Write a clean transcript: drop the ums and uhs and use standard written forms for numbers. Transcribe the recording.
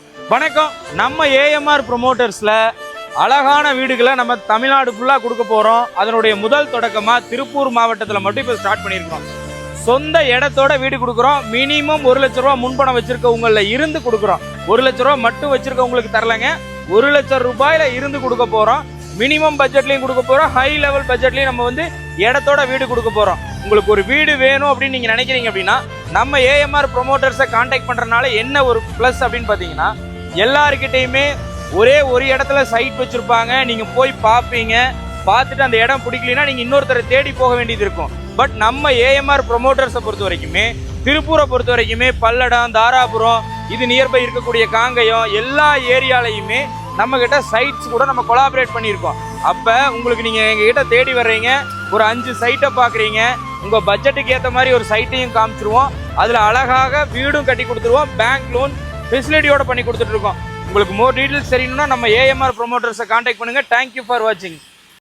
வணக்கம். நம்ம ஏஎம்ஆர் ப்ரொமோட்டர்ஸ்ல அழகான வீடுகளை நம்ம தமிழ்நாடு ஃபுல்லாக கொடுக்க போகிறோம். அதனுடைய முதல் தொடக்கமாக திருப்பூர் மாவட்டத்தில் மட்டும் இப்போ ஸ்டார்ட் பண்ணியிருக்கிறோம். சொந்த இடத்தோட வீடு கொடுக்குறோம். மினிமம் 1 லட்ச ரூபா முன்பணம் வச்சிருக்கவங்களில் இருந்து கொடுக்குறோம். 1 லட்ச ரூபா மட்டும் வச்சிருக்கவங்களுக்கு தரலங்க, 1 லட்சம் ரூபாயில இருந்து கொடுக்க போகிறோம். மினிமம் பட்ஜெட்லையும் கொடுக்க போகிறோம், ஹை லெவல் பட்ஜெட்லையும் நம்ம வந்து இடத்தோட வீடு கொடுக்க போகிறோம். உங்களுக்கு ஒரு வீடு வேணும் அப்படின்னு நீங்கள் நினைக்கிறீங்க அப்படின்னா நம்ம ஏஎம்ஆர் ப்ரொமோட்டர்ஸை கான்டாக்ட் பண்ணுறதுனால என்ன ஒரு ப்ளஸ் அப்படின்னு பார்த்தீங்கன்னா, எல்லாருக்கிட்டையுமே ஒரே ஒரு இடத்துல சைட் வச்சுருப்பாங்க. நீங்கள் போய் பார்ப்பீங்க, பார்த்துட்டு அந்த இடம் பிடிக்கலன்னா நீங்கள் இன்னொருத்தரை தேடி போக வேண்டியது இருக்கும். பட் நம்ம ஏஎம்ஆர் ப்ரொமோட்டர்ஸை பொறுத்த வரைக்குமே, திருப்பூரை பொறுத்த வரைக்குமே, பல்லடம், தாராபுரம், இது நியர்பை இருக்கக்கூடிய காங்கயம், எல்லா ஏரியாலையுமே நம்மக்கிட்ட சைட்ஸ் கூட நம்ம கொலாபரேட் பண்ணியிருக்கோம். அப்போ உங்களுக்கு நீங்கள் எங்ககிட்ட தேடி வர்றீங்க, ஒரு 5 சைட்டை பார்க்குறீங்க, உங்கள் பட்ஜெட்டுக்கு ஏற்ற மாதிரி ஒரு சைட்டையும் காமிச்சிருவோம். அதில் அழகாக வீடும் கட்டி கொடுத்துருவோம். பேங்க் லோன் ஃபெசிலிட்டியோட பண்ணி கொடுத்துட்ருக்கோம். உங்களுக்கு மோர் டீட்டெயில்ஸ் தெரியணும்னா நம்ம ஏஎம்ஆர் ப்ரொமோட்டர்ஸை கான்டாக்ட் பண்ணுங்கள். தேங்க்யூ ஃபார் வாட்சிங்.